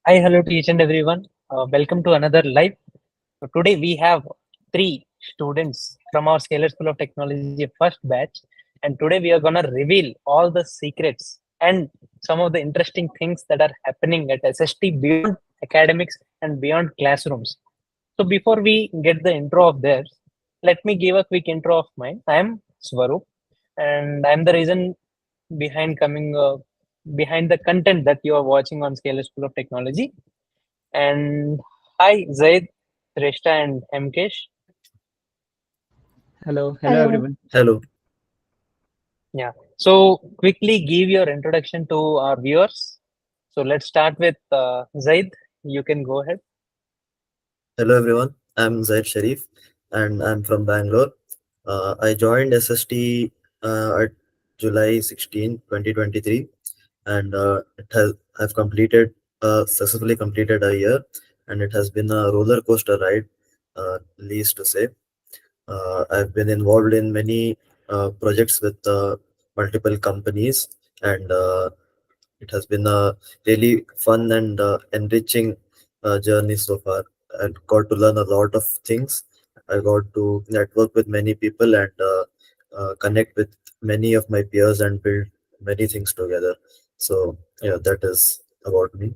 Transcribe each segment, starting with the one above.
Hi, hello to each and everyone. Welcome to another live. So today we have three students from our Scalar School of Technology first batch, and today we are gonna reveal all the secrets and some of the interesting things that are happening at SST beyond academics and beyond classrooms. So before we get the intro of theirs, let me give a quick intro of mine. I am Swaroop, and I'm the reason behind coming behind the content that you are watching on Scalar School of Technology. And hi, Zaid, Shrestha, and Mkesh. Hello Hello. everyone. Hello. Yeah. So quickly give your introduction to our viewers. So let's start with Zaid. You can go ahead. Hello everyone. I'm Zaid Sharif and I'm from Bangalore. I joined SST at July 16, 2023, and I've successfully completed a year, and it has been a roller coaster ride, least to say. I've been involved in many projects with multiple companies, and it has been a really fun and enriching journey so far. I got to learn a lot of things. I got to network with many people and connect with many of my peers and build many things together. So, yeah, that is about me.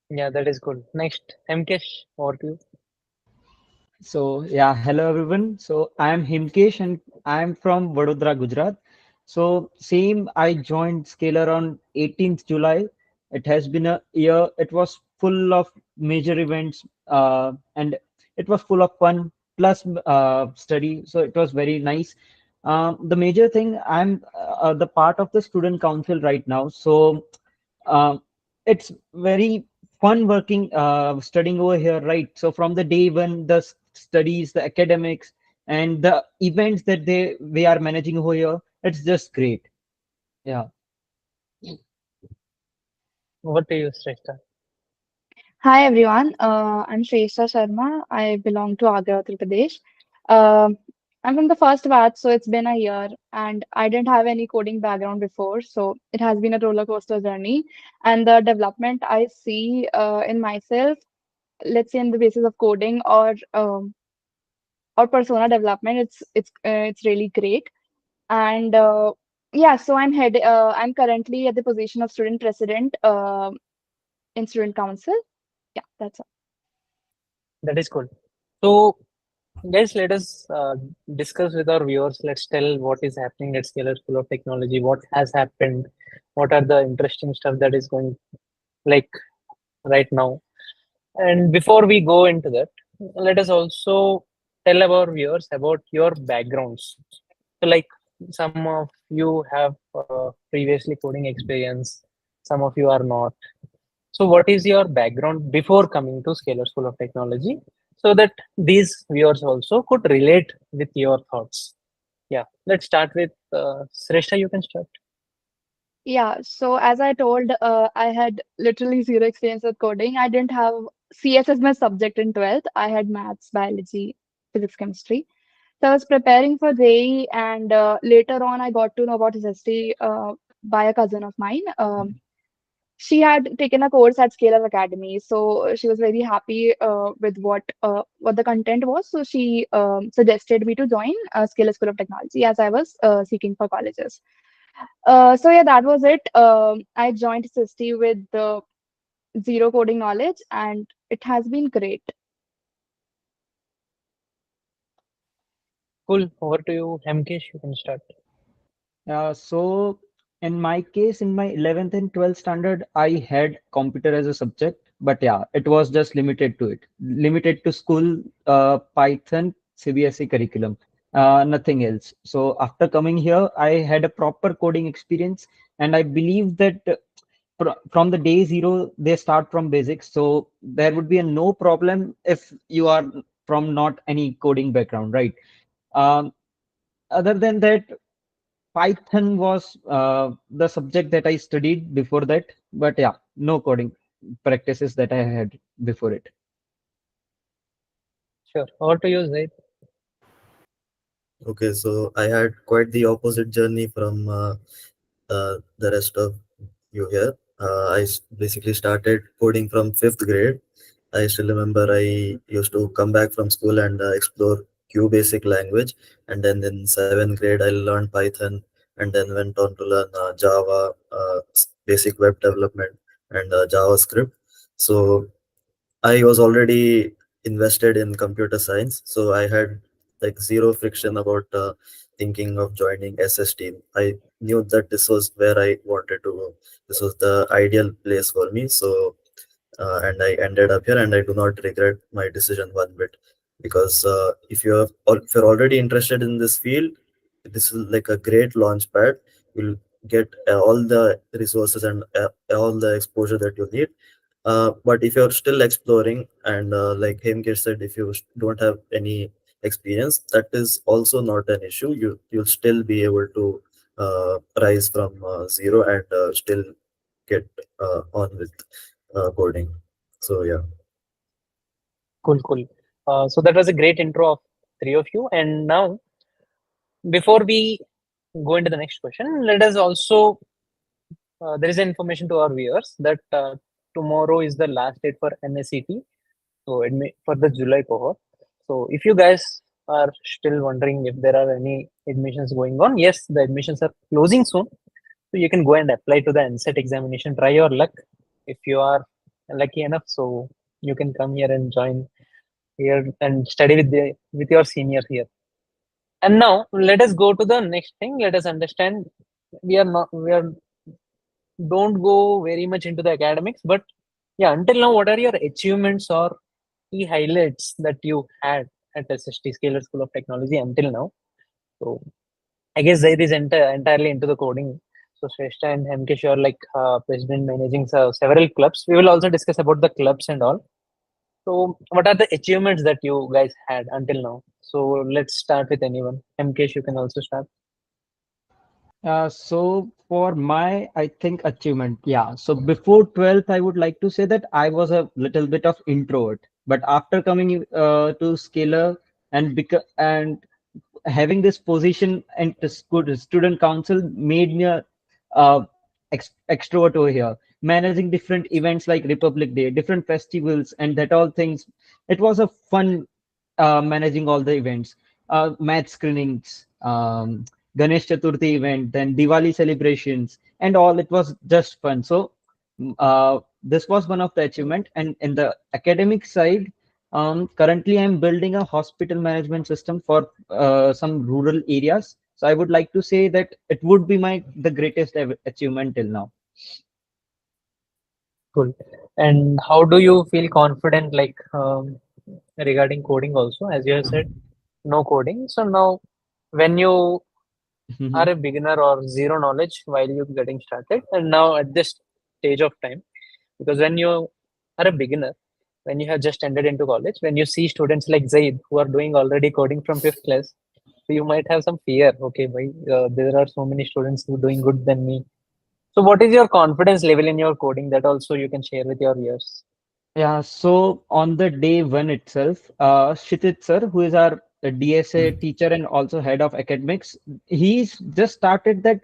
Yeah, that is good. Next, Mkesh, over to you. Hello everyone. So I am Himkesh and I am from Vadodara, Gujarat. So same, I joined Scalar on 18th July. It has been a year. It was full of major events and it was full of fun plus study. So it was very nice. The major thing, I'm the part of the student council right now. So um, it's very fun working studying over here, right? So from the day when the studies, the academics, and the events that they we are managing over here, it's just great. Yeah. Over to you, Shrestha. Hi everyone. I'm Shrestha Sharma. I belong to Agra, Uttar Pradesh. Um I'm from the first batch, so it's been a year, and I didn't have any coding background before, so it has been a roller coaster journey. And the development I see in myself, let's say in the basis of coding or persona development, it's really great. And yeah, so I'm currently at the position of student president in student council. Yeah, that's all. That is good. So, guys, let us discuss with our viewers. Let's tell what is happening at Scalar School of Technology, what has happened, what are the interesting stuff that is going like right now. And before we go into that, let us also tell our viewers about your backgrounds. So, like some of you have previously coding experience, some of you are not. So, what is your background before coming to Scalar School of Technology, so that these viewers also could relate with your thoughts? Yeah, let's start with Sreshta. You can start. Yeah, so as I told, I had literally zero experience with coding. I didn't have CS as my subject in 12th. I had maths, biology, physics, chemistry. So I was preparing for JEE, and later on, I got to know about SST by a cousin of mine. She had taken a course at Scalar Academy, so she was very happy with what the content was. So she suggested me to join Scalar School of Technology as I was seeking for colleges. So yeah, that was it. I joined SIST with zero coding knowledge, and it has been great. Cool. Over to you, Hemkesh. You can start. So in my case, in my 11th and 12th standard, I had computer as a subject, but yeah, it was just limited to it, limited to school, Python, CBSE curriculum, nothing else. So after coming here, I had a proper coding experience, and I believe that from the day zero, they start from basics. So there would be a no problem if you are from not any coding background, right? Um, Other than that, Python was the subject that I studied before that, but yeah, no coding practices that I had before it. Sure. Over to you, Zaid. Okay, so I had quite the opposite journey from the rest of you here. Basically started coding from fifth grade. I still remember I used to come back from school and explore Q basic language, and then in seventh grade I learned Python, and then went on to learn Java, basic web development, and JavaScript. So I was already invested in computer science, so I had like zero friction about thinking of joining SST. I knew that this was where I wanted to go. This was the ideal place for me. So and I ended up here, and I do not regret my decision one bit, because if you're already interested in this field, this is like a great launch pad. You'll get all the resources and all the exposure that you need. But if you're still exploring, and like Hemkesh said, if you don't have any experience, that is also not an issue. You'll still be able to rise from zero, and still get on with coding. So yeah. Cool, cool. So that was a great intro of three of you. And now, before we go into the next question, let us also there is information to our viewers that tomorrow is the last date for NSET. So for the July cohort. So if you guys are still wondering if there are any admissions going on, yes, the admissions are closing soon. So you can go and apply to the NSET examination. Try your luck if you are lucky enough. So you can come here and join here and study with your senior here. And now let us go to the next thing. Let us understand. We are don't go very much into the academics, but yeah, until now, what are your achievements or key highlights that you had at SST Scalar School of Technology until now? So I guess Zaid is entirely into the coding. So Shrestha and Hemkesh, you are like president managing several clubs. We will also discuss about the clubs and all. So what are the achievements that you guys had until now? So let's start with anyone. Hemkesh, you can also start. So for my, I think achievement, yeah. So before 12th, I would like to say that I was a little bit of introvert. But after coming to Scalar and having this position and the student council made me a uh, extrovert over here, managing different events like Republic Day, different festivals, and that all things. It was a fun managing all the events, math screenings, Ganesh Chaturthi event, then Diwali celebrations, and all. It was just fun. So this was one of the achievement. And in the academic side, currently I'm building a hospital management system for some rural areas. So I would like to say that it would be my the greatest achievement till now. Cool. And how do you feel confident, like regarding coding also? As you have said, no coding. So now, when you are a beginner or zero knowledge while you're getting started, and now at this stage of time, because when you are a beginner, when you have just entered into college, when you see students like Zaid who are doing already coding from fifth class, so you might have some fear. Okay, why there are so many students who are doing good than me. So, what is your confidence level in your coding? That also you can share with your viewers. Yeah, so on the day one itself, Kshitij sir, who is our DSA teacher and also head of academics, he's just started that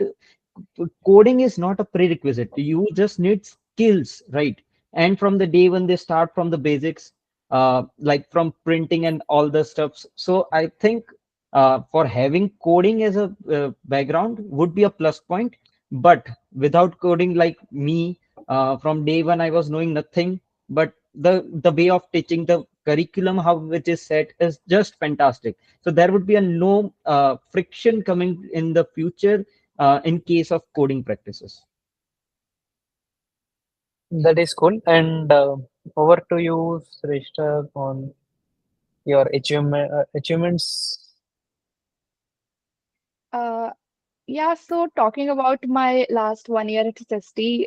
coding is not a prerequisite. You just need skills, right? And from the day when they start from the basics, like from printing and all the stuff. So I think for having coding as a background would be a plus point. But without coding, like me, from day one I was knowing nothing. But the way of teaching, the curriculum how which is set is just fantastic. So there would be a no friction coming in the future in case of coding practices. That is cool. And over to you, Shrestha, on your achievements. Uh, yeah, so talking about my last 1 year at SST,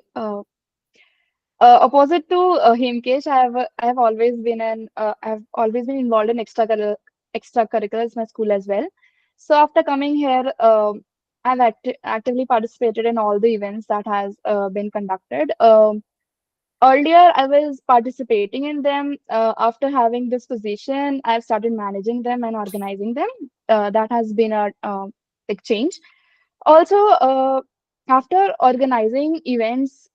opposite to Hemkesh, I have always been involved in extracurriculars in my school as well. So after coming here, I've actively participated in all the events that has been conducted. Earlier, I was participating in them. After having this position, I've started managing them and organizing them. That has been a big change. Also, after organizing events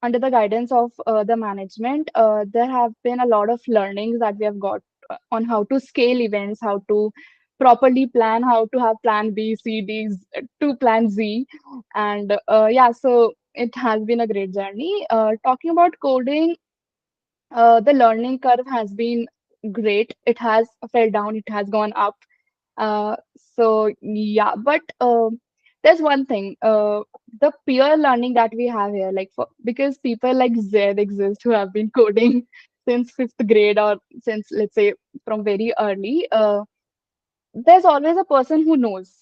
under the guidance of the management, there have been a lot of learnings that we have got on how to scale events, how to properly plan, how to have plan B, C, D to plan Z. And yeah, so it has been a great journey. Talking about coding, the learning curve has been great. It has fell down, it has gone up. So yeah, but there's one thing, the peer learning that we have here, like because people like Zed exist who have been coding since fifth grade or since, let's say, from very early. There's always a person who knows.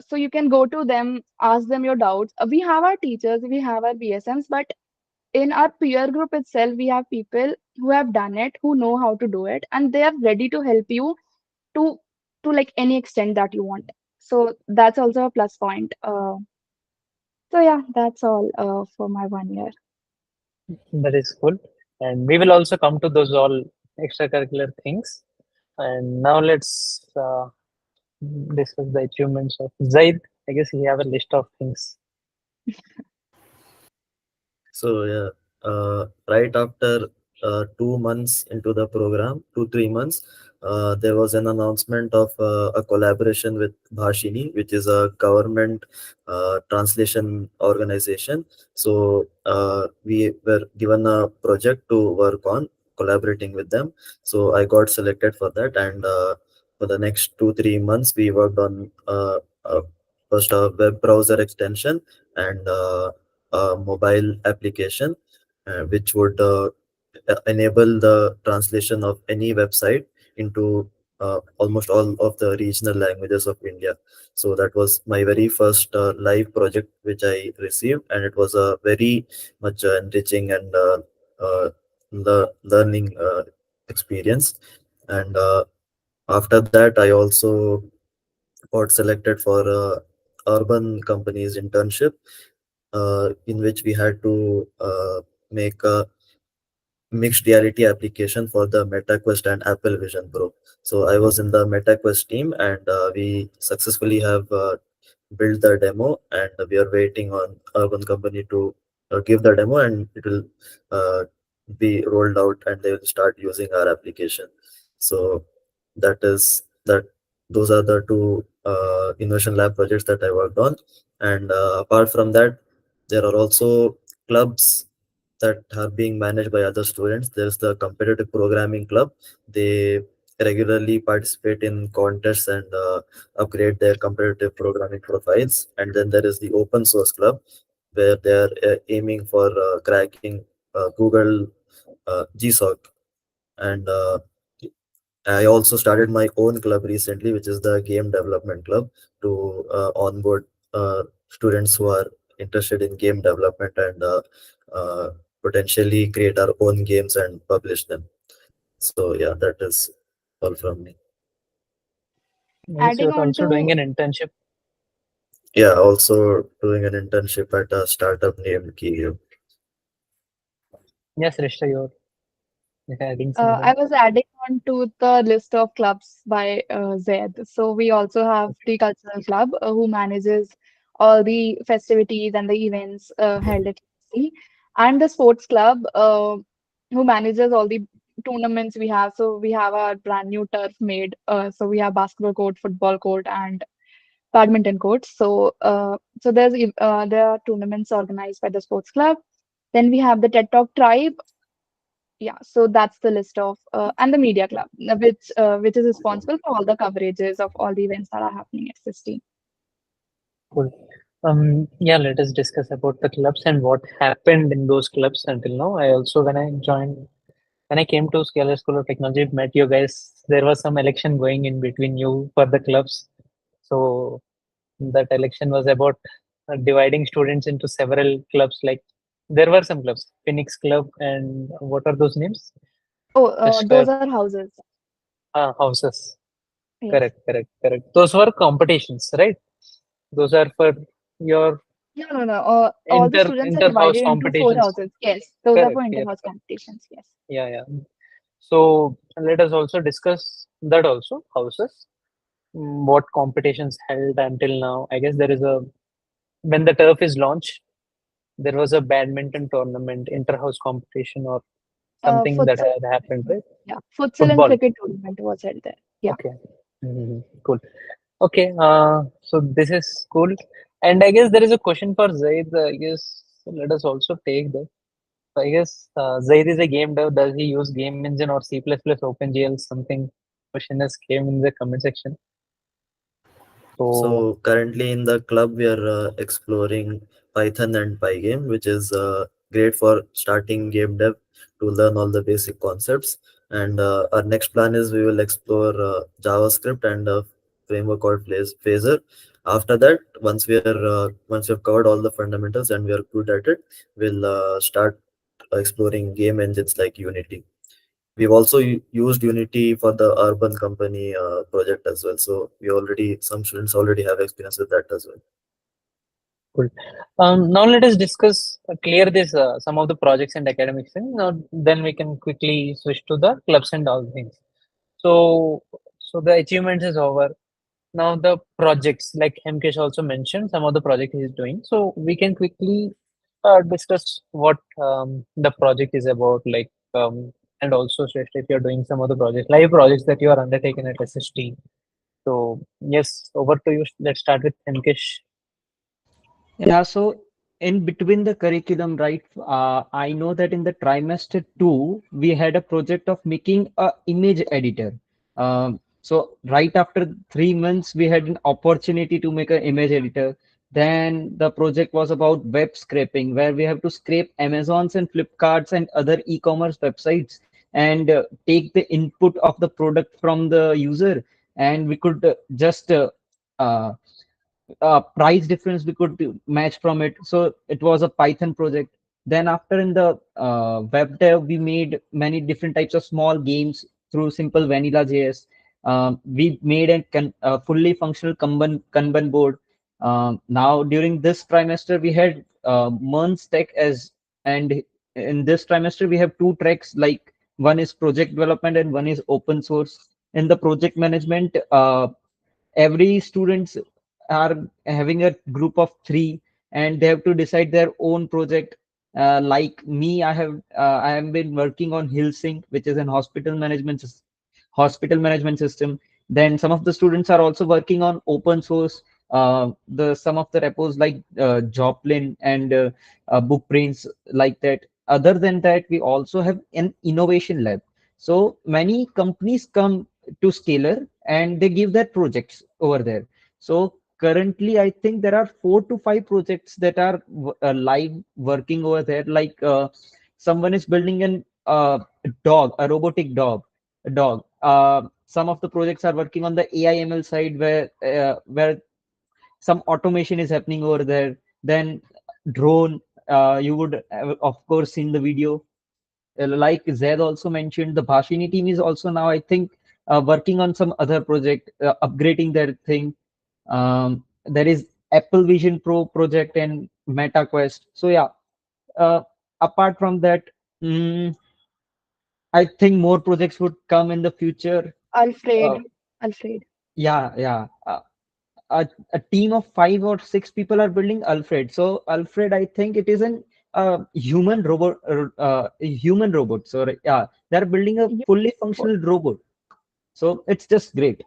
So you can go to them, ask them your doubts. We have our teachers, we have our BSMs, but in our peer group itself, we have people who have done it, who know how to do it, and they are ready to help you to like any extent that you want. So that's also a plus point. So yeah, that's all for my 1 year. That is cool. And we will also come to those all extracurricular things. And now let's discuss the achievements of Zaid. I guess he have a list of things. So yeah, right after 2 months into the program, 2 3 months, there was an announcement of a collaboration with Bhashini, which is a government translation organization. So we were given a project to work on, collaborating with them. So I got selected for that, and for the next 2 3 months, we worked on first a web browser extension and a mobile application which would enable the translation of any website into almost all of the regional languages of India. So that was my very first live project which I received, and it was a very much enriching and learning experience. And after that, I also got selected for urban companies internship in which we had to make a mixed reality application for the MetaQuest and Apple Vision Pro. So I was in the MetaQuest team, and we successfully have built the demo, and we are waiting on Urban Company to give the demo, and it will uh, be rolled out, and they will start using our application. So that is that. Those are the two innovation lab projects that I worked on, and apart from that, there are also clubs that are being managed by other students. There's the competitive programming club. They regularly participate in contests and upgrade their competitive programming profiles. And then there is the open source club, where they are aiming for cracking Google GSOC. And I also started my own club recently, which is the game development club, to onboard students who are interested in game development and uh, potentially create our own games and publish them. So yeah, that is all from me. I guess Adding you're on also doing to an internship. Yeah, also doing an internship at a startup named Kiyo. Yes, Rishta, you're adding I something. was adding on to the list of clubs by Zed. So we also have the cultural club who manages all the festivities and the events held at UC, and the sports club who manages all the tournaments we have. So we have our brand new turf made. So we have basketball court, football court, and badminton courts. So there are tournaments organized by the sports club. Then we have the TED Talk tribe. Yeah, so that's the list of and the media club, which is responsible for all the coverages of all the events that are happening at SST. Cool. Yeah, let us discuss about the clubs and what happened in those clubs until now. I also, when I came to Scalar School of Technology, met you guys. There was some election going in between you for the clubs. So that election was about dividing students into several clubs. Like there were some clubs, Phoenix Club, and what are those names? Oh, Just those are houses. houses. Yes. Correct, correct, correct. Those were competitions, right? Those are for your No, no, no. All the students are inter house divided into four competitions. houses. Yes, those are Correct. for Yeah. inter-house competitions. Yes. Yeah, yeah. So let us also discuss that also houses. What competitions held until now? I guess there is a when the turf is launched. there was a badminton tournament, inter-house competition, or something that Futsal. had happened, right? Yeah, futsal and Football. cricket tournament was held there. Yeah. Okay. Cool. Okay. So this is cool. And I guess there is a question for Zaid. I guess let us also take that. So I guess Zaid is a game dev. Does he use game engine or C++ OpenGL? Something question has came in the comment section. So So currently in the club, we are exploring Python and Pygame, which is great for starting game dev to learn all the basic concepts. And our next plan is we will explore JavaScript and a framework called Phaser. After that, once we have covered all the fundamentals and we are good at it, we'll start exploring game engines like Unity. We've also used Unity for the Urban Company project as well. So some students already have experience with that as well. cool. Now let us discuss, clear this some of the projects and academics thing. Now then we can quickly switch to the clubs and all things. So the achievements is over. Now the projects, like Hemkesh also mentioned, some of the project he is doing. So we can quickly discuss what the project is about, like and also Shrestha, if you're doing some of the projects, live projects that you are undertaking at SST. So yes, over to you. Let's start with Hemkesh. Yeah, so in between the curriculum, right, I know that in the trimester two, we had a project of making a image editor. So right after 3 months, we had an opportunity to make an image editor. Then the project was about web scraping, where we have to scrape Amazons and Flipkarts and other e-commerce websites and take the input of the product from the user, and we could just uh, price difference we could match from it. So it was a Python project. Then after in the web dev, we made many different types of small games through simple vanilla JS. We made a fully functional Kanban board. Now during this trimester, we had Merns Tech and in this trimester we have two tracks, like one is project development and one is open source. In the project management, every students are having a group of three and they have to decide their own project. Like me, I have been working on HillSync, which is an hospital management system. Then some of the students are also working on open source, the some of the repos like Joplin and Bookbrains, like that. Other than that, we also have an innovation lab. So many companies come to Scalar and they give their projects over there. So currently, I think there are 4 to 5 projects that are live working over there. Like someone is building a robotic dog. Some of the projects are working on the AI ML side, where some automation is happening over there. Then drone, you would have, of course, seen the video. Like Zed also mentioned, the Bhashini team is also now, I think, working on some other project, upgrading their thing. There is Apple Vision Pro project and Meta Quest. So yeah, uh, apart from that, mm, I think more projects would come in the future. Uh, Alfred. Alfred. yeah. A team of 5 or 6 people are building Alfred. So Alfred, I think it is an human robot. So yeah, they're building a Yeah. fully functional robot. So it's just great.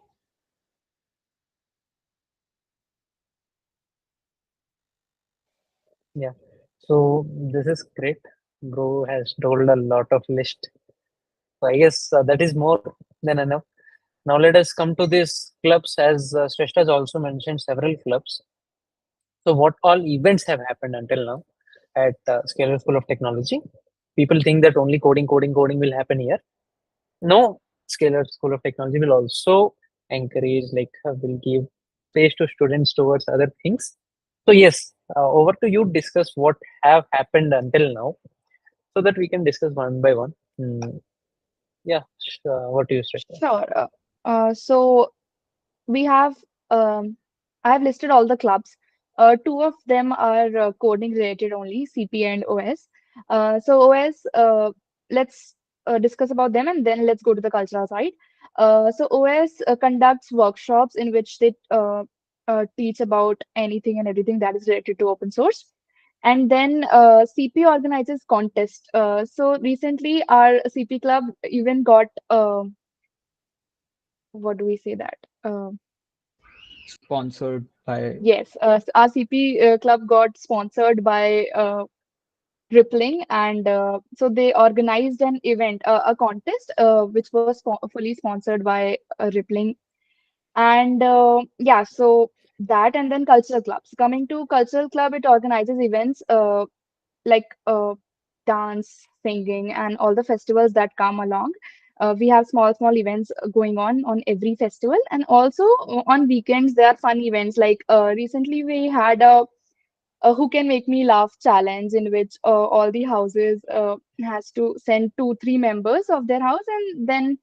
Yeah. So this is great. Bro has told a lot of list. So I guess that is more than enough. Now let us come to these clubs, as Shrestha has also mentioned several clubs. So what all events have happened until now at Scalar School of Technology? People think that only coding will happen here. No, Scalar School of Technology will also encourage, like, will give space to students towards other things. So yes, over to you. Discuss what have happened until now, so that we can discuss one by one. Yeah, what do you say? Sure. So we have I have listed all the clubs. Two of them are coding related only, CP and OS. So OS, let's discuss about them and then let's go to the cultural side. So OS conducts workshops in which they teach about anything and everything that is related to open source. And then CP organizes contest. So recently, our CP club even got what do we say that? Sponsored by. Yes, our CP club got sponsored by Rippling, and so they organized an event, a contest, which was fully sponsored by Rippling. And yeah, so that, and then cultural clubs. Coming to cultural club, it organizes events like dance, singing, and all the festivals that come along. We have small events going on every festival, and also on weekends there are fun events. Like recently we had a Who Can Make Me Laugh challenge, in which all the houses has to send 2, 3 members of their house, and then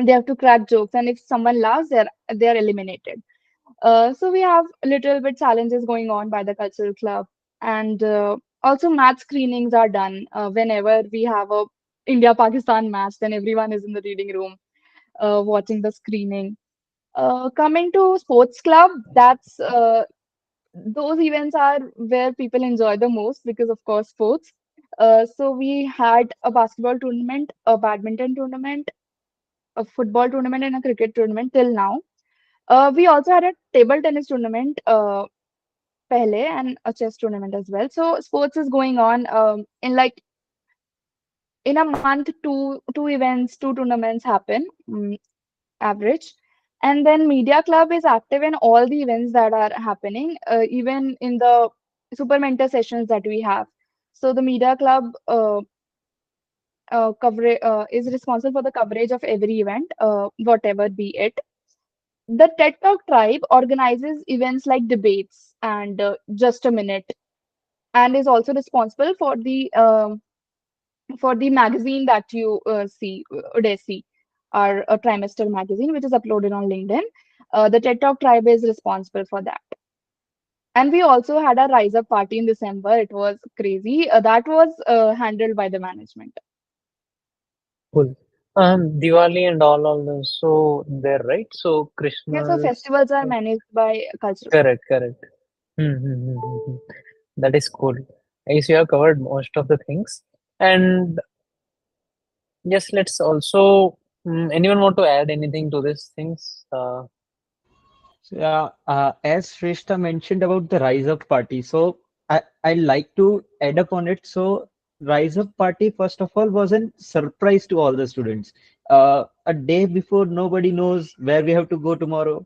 they have to crack jokes. And if someone laughs, they're eliminated. So we have a little bit challenges going on by the cultural club, and also match screenings are done whenever we have a India-Pakistan match. Then everyone is in the reading room watching the screening. Coming to sports club, that's those events are where people enjoy the most because, of course, sports. So we had a basketball tournament, a badminton tournament, a football tournament, and a cricket tournament till now. We also had a table tennis tournament pehle, and a chess tournament as well. So sports is going on in like in a month, two events, two tournaments happen, average. And then media club is active in all the events that are happening, even in the super mentor sessions that we have. So the media club is responsible for the coverage of every event, whatever be it. The TED Talk tribe organizes events like debates and Just a Minute, and is also responsible for the magazine that you see, Udesi, our trimester magazine, which is uploaded on LinkedIn. The TED Talk tribe is responsible for that. And we also had a Rise Up party in December. It was crazy. That was handled by the management. Cool. Diwali and all those. So there, right? So Yeah, so Christmas. festivals are managed by cultural club. Correct, correct. Hmm. That is cool. I guess you have covered most of the things. And yes, let's also. Anyone want to add anything to these things? So, yeah, as Shrestha mentioned about the Rise Up Party, so I like to add up on it. So Rise Up Party, first of all, was a surprise to all the students. A day before, nobody knows where we have to go tomorrow.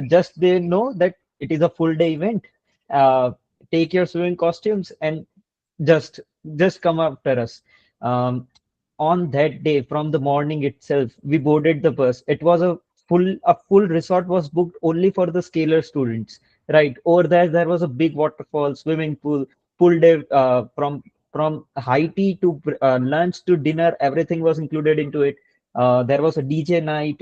Just they know that it is a full day event. Uh, take your swimming costumes and just just come after us. Um, on that day, from the morning itself, we boarded the bus. It was a full resort was booked only for the scalar students. Right over there was a big waterfall, swimming pool, full day, from high tea to lunch to dinner. Everything was included into it. There was a DJ night.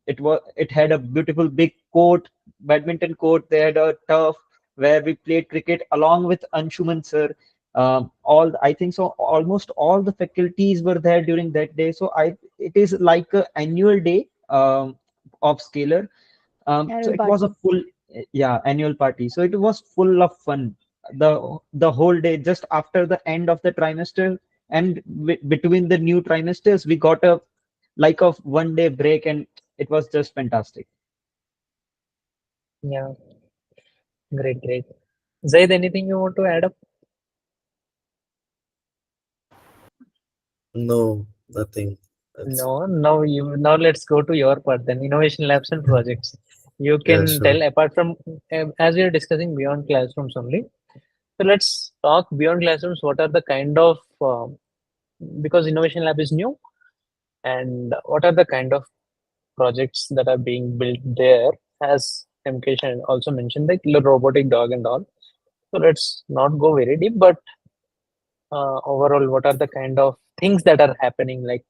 It had a beautiful big court, badminton court. They had a turf where we played cricket along with Anshuman sir. All I think so almost all the faculties were there during that day. So I it is like a annual day of scalar. So Annual it was a party. full, yeah, annual party. So it was full of fun. The whole day, just after the end of the trimester and between the new trimesters, we got a like of 1 day break, and it was just fantastic. Yeah, great, great. Zaid, anything you want to add up? No, nothing. That's No, now let's go to your part then. Innovation labs and projects. You yeah, can sure. tell apart from as we are discussing beyond classrooms only. So let's talk beyond classrooms. What are the kind of because innovation lab is new, and what are the kind of projects that are being built there? As MK also mentioned, like the robotic dog and all. So let's not go very deep, but overall, what are the kind of things that are happening? Like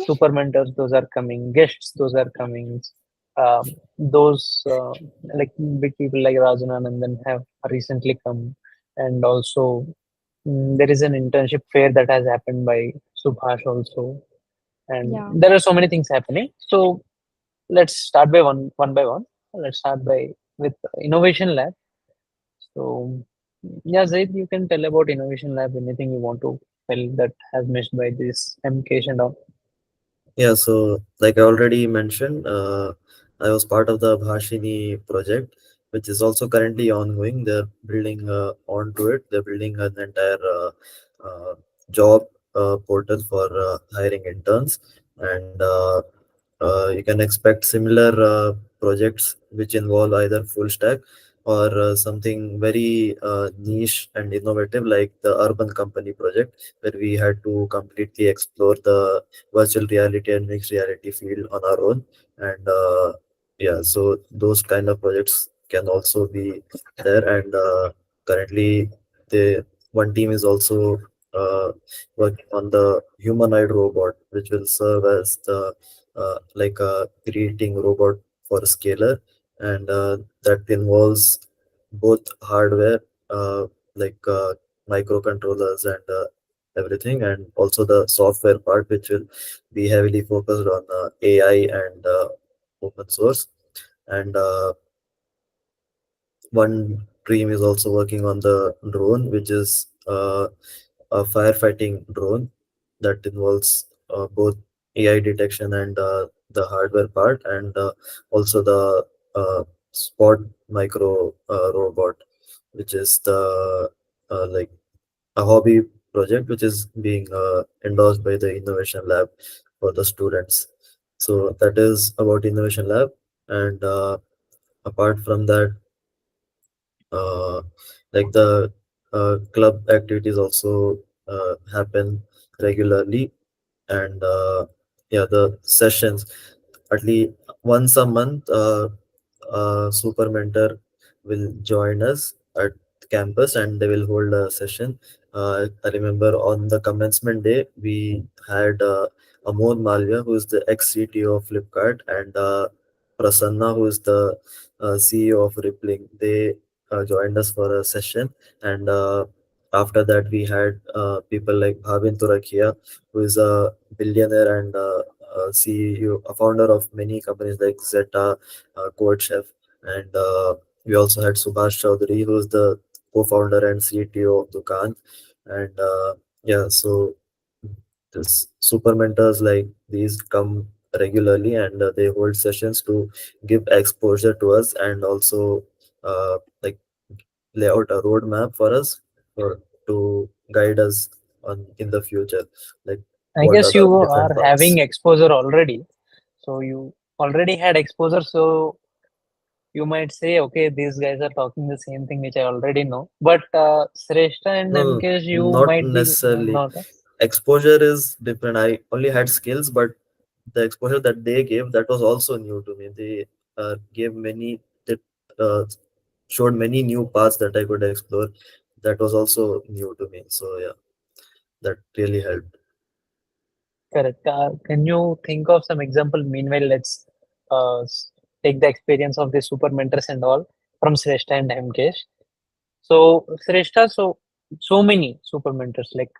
super mentors, those are coming. Guests, those are coming. Those like big people like Rajananandan have recently come, and also there is an internship fair that has happened by Subhash also, and Yeah. there are so many things happening. So let's start by one by one. Let's start by with innovation lab. So. Yeah, Zaid, you can tell about Innovation Lab, anything you want to tell that has missed by this MKsh and all. Yeah, so like I already mentioned, I was part of the Bhashini project, which is also currently ongoing. They're building onto it. They're building an entire job portal for hiring interns, and you can expect similar projects which involve either full stack or something very niche and innovative, like the urban company project, where we had to completely explore the virtual reality and mixed reality field on our own. And yeah, so those kind of projects can also be there. And currently, the one team is also working on the humanoid robot, which will serve as the like a creating robot for scalar, and that involves both hardware, uh, like microcontrollers and everything, and also the software part, which will be heavily focused on AI and open source. And one team is also working on the drone, which is a firefighting drone that involves both AI detection and the hardware part, and also the spot micro robot, which is the like a hobby project which is being endorsed by the Innovation Lab for the students. So that is about Innovation Lab. And apart from that, uh, like the club activities also happen regularly. And yeah, the sessions, at least once a month, super mentor will join us at campus, and they will hold a session. I remember on the commencement day we had Amon Malvia, who is the ex CTO of Flipkart, and Prasanna, who is the CEO of Rippling. They joined us for a session. And after that we had people like Bhavin Turakia, who is a billionaire and CEO, a founder of many companies like Zeta, Code Chef. And we also had Subhash Chaudhary, who is the co-founder and CTO of Dukan. And yeah, so this super mentors like these come regularly, and they hold sessions to give exposure to us, and also like lay out a roadmap for us for to guide us on in the future, like I what are guess the you different are paths. having exposure already. So you already had exposure. So you might say, okay, these guys are talking the same thing which I already know. But Sreshta and No, no, MKs, you not might be necessarily. not. Exposure is different. I only had skills, but the exposure that they gave, that was also new to me. They gave many, they uh, showed many new paths that I could explore. That was also new to me. So yeah, that really helped. Correct. Can you think of some example? Meanwhile, let's take the experience of the super mentors and all from Sreshta and MKs. So Sreshta, so many super mentors like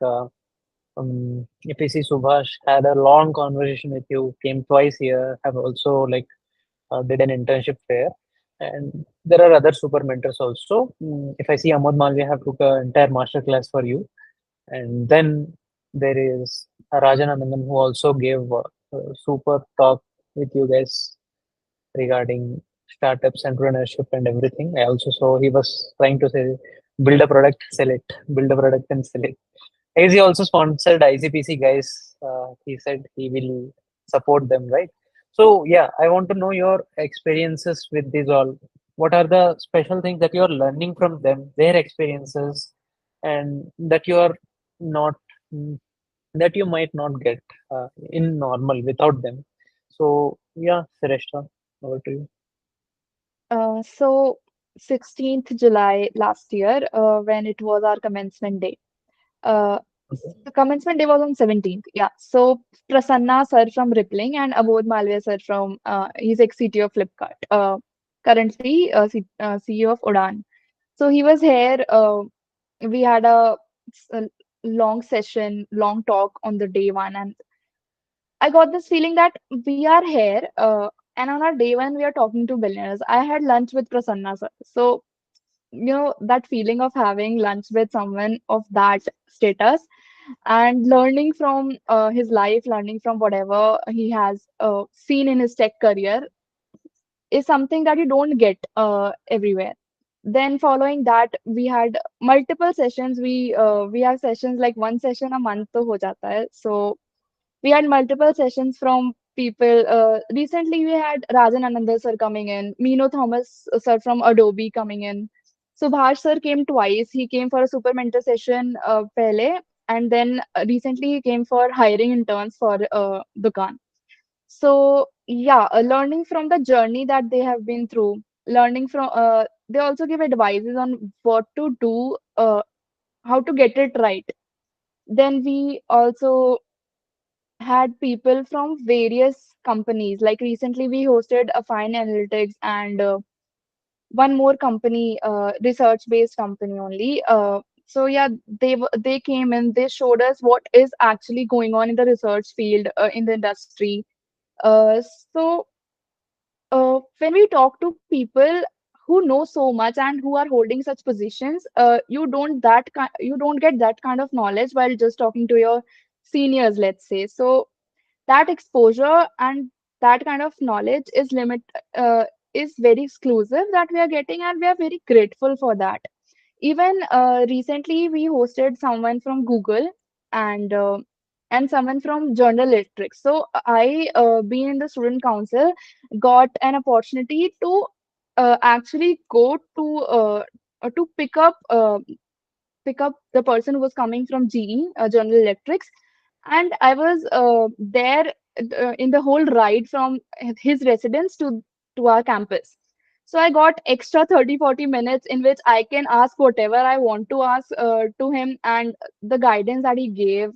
if you see Subhash had a long conversation with you, came twice here, have also like did an internship there, and there are other super mentors also. If I see Ahmad Malviya have took an entire master class for you, and then there is Rajan Anandan who also gave a super talk with you guys regarding startups, entrepreneurship, and everything. I also saw he was trying to say, build a product, sell it, build a product and sell it. I guess he also sponsored ICPC guys. He said he will support them, right? So yeah, I want to know your experiences with these all. What are the special things that you are learning from them, their experiences, and that you are not that you might not get in normal without them. So yeah, Sareshta, over to you. So 16th July last year, when it was our commencement day. Uh, Okay. the commencement day was on 17th. Yeah. So Prasanna sir from Rippling and Abod Malviya sir from he's ex-CTO of Flipkart. Currently CEO of Udan. So he was here. We had a long session, long talk on the day one, and I got this feeling that we are here, and on our day one we are talking to billionaires. I had lunch with Prasanna sir. So that feeling of having lunch with someone of that status and learning from his life, learning from whatever he has seen in his tech career is something that you don't get everywhere. Then following that, we had multiple sessions. We have sessions like one session a month to ho jata hai. So we had multiple sessions from people. Recently, we had Rajan Anandar sir coming in, Mino Thomas sir from Adobe coming in. Subhash sir came twice. He came for a super mentor session pehle, and then recently he came for hiring interns for Dukan. So yeah, learning from the journey that they have been through, learning from they also give advices on what to do, how to get it right. Then we also had people from various companies. Like recently, we hosted a Fine Analytics and one more company, research-based company only. So yeah, they came in, they showed us what is actually going on in the research field in the industry. Uh, so when we talk to people who know so much and who are holding such positions, you don't get that kind of knowledge while just talking to your seniors, let's say. So that exposure and that kind of knowledge uh, is very exclusive that we are getting, and we are very grateful for that. Even recently, we hosted someone from Google and someone from General Electric. So I, being in the student council, got an opportunity to actually go to pick up the person who was coming from GE, General Electrics, and I was there in the whole ride from his residence to our campus. So I got extra 30-40 minutes in which I can ask whatever I want to ask to him, and the guidance that he gave.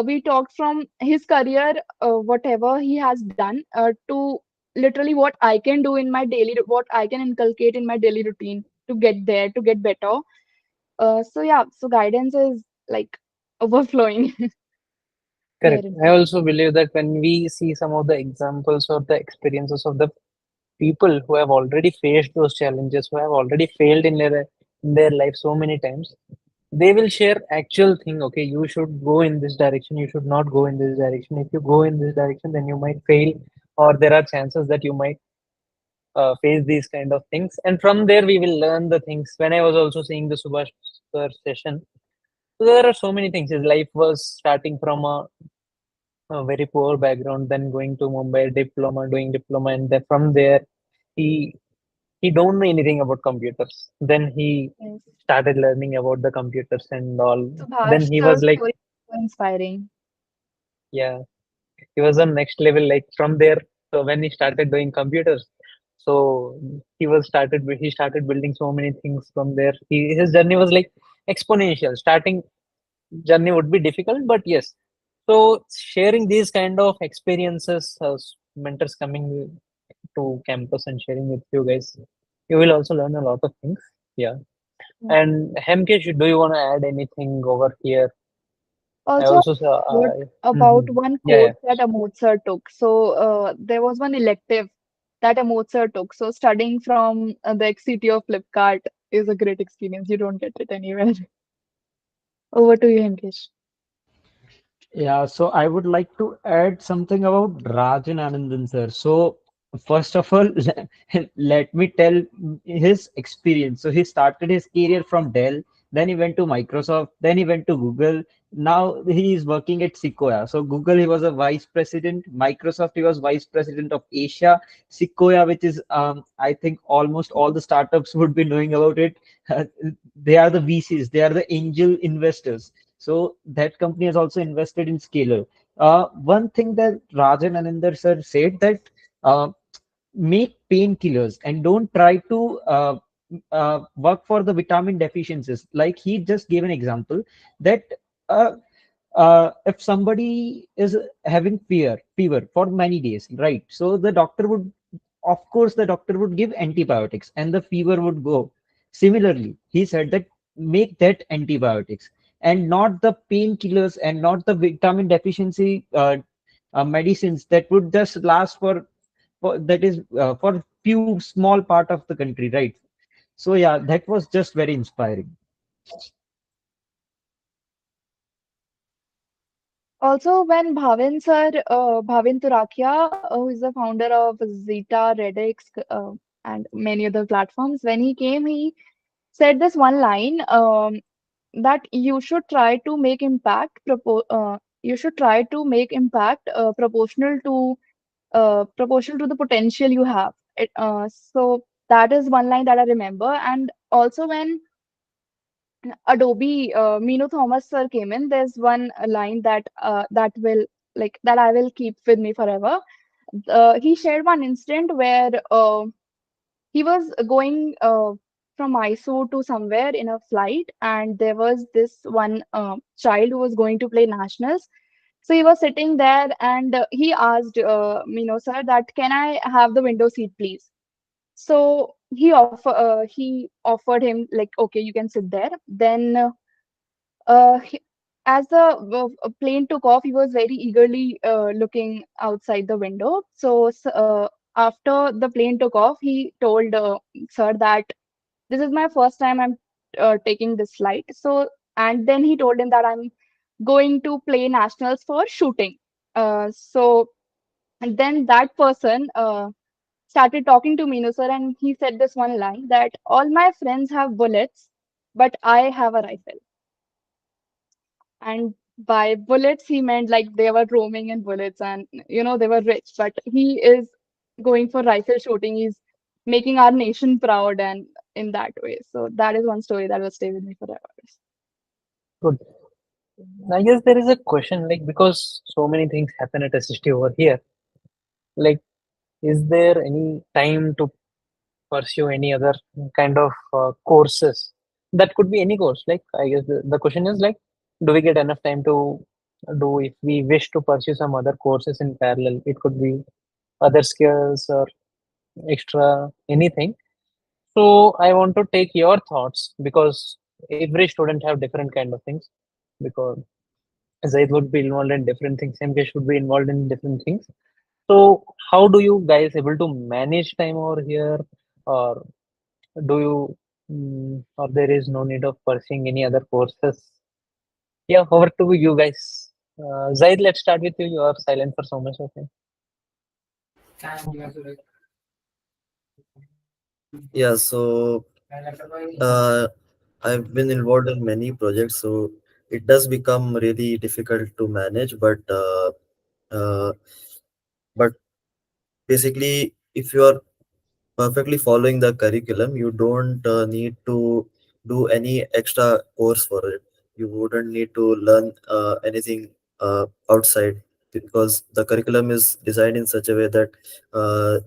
We talked from his career, whatever he has done, to literally what I can do in my what I can inculcate in my daily routine to get there, to get better. So yeah, so guidance is like overflowing here Correct. in I college. also believe that when we see some of the examples or the experiences of the people who have already faced those challenges, who have already failed in their life so many times, they will share actual thing. Okay, you should go in this direction. You should not go in this direction. If you go in this direction, then you might fail, or there are chances that you might face these kind of things. And from there, we will learn the things. When I was also seeing the Subhash sir session, so there are so many things. His life was starting from a very poor background, then going to Mumbai, diploma, doing diploma, and then from there, he he don't know anything about computers. Then he Yes. started learning about the computers and all. Then Subhash he was sir's like, story is so inspiring. yeah, he was on next level. Like from there, so when he started doing computers, so he started building so many things from there. His journey was like exponential. Starting journey would be difficult, but yes. So sharing these kind of experiences, mentors coming to campus and sharing with you guys, you will also learn a lot of things. Yeah. Yeah. And Hemkesh, do you want to add anything over here? I Also, also saw. what about Mhm. one Yeah, yeah. course that Amod sir took? So there was one elective that Amod sir took. So studying from the XCT of Flipkart is a great experience. You don't get it anywhere. Over to you, Hemkesh. Yeah, so I would like to add something about Rajan Anandan sir. So first of all, let me tell his experience. So he started his career from Dell, then he went to Microsoft, then he went to Google. Now he is working at Sequoia. So Google, he was a vice president. Microsoft, he was vice president of Asia. Sequoia, which is I think almost all the startups would be knowing about it. They are the VCs, they are the angel investors. So that company has also invested in Scalar. One thing that Rajan Anandar sir said that uh, make painkillers and don't try to work for the vitamin deficiencies. Like he just gave an example that uh, if somebody is having fever for many days, right? So the doctor would, of course, the doctor would give antibiotics and the fever would go. Similarly, he said that make that antibiotics and not the painkillers and not the vitamin deficiency medicines that would just last for that is for few small part of the country, right? So yeah, that was just very inspiring. Also, when Bhavin Turakia, who is the founder of Zeta, Redx, and many other platforms, when he came, he said this one line that you should try to make impact proportional to the potential you have. So that is one line that I remember. And also when Adobe Mino Thomas sir came in, there's one line that I will keep with me forever. He shared one incident where he was going from Mysore to somewhere in a flight, and there was this one child who was going to play nationals. So he was sitting there, and he asked Mino sir that, "Can I have the window seat, please?" So he offered him like, "Okay, you can sit there." Then he, as the plane took off, he was very eagerly looking outside the window. After the plane took off, he told sir that this is my first time I'm taking this flight. And then he told him that I'm going to play nationals for shooting. And then that person started talking to Minu sir, and he said this one line that all my friends have bullets, but I have a rifle. And by bullets, he meant like they were roaming in bullets and, they were rich. But he is going for rifle shooting. He's making our nation proud and in that way. So that is one story that will stay with me forever. Good. I guess there is a question like because so many things happen at SST over here. Like, is there any time to pursue any other kind of courses? That could be any course. Like, I guess the question is like, do we get enough time to do if we wish to pursue some other courses in parallel? It could be other skills or extra anything. So I want to take your thoughts because every student have different kind of things. Because Zaid would be involved in different things, MK should be involved in different things. So how do you guys able to manage time over here, or do you, or there is no need of pursuing any other courses? Yeah, over to you guys. Zaid, let's start with you. You are silent for so much of time. Yeah, so uh, I've been involved in many projects, so it does become really difficult to manage. Uh, but basically, if you are perfectly following the curriculum, you don't need to do any extra course for it. You wouldn't need to learn anything outside, because the curriculum is designed in such a way that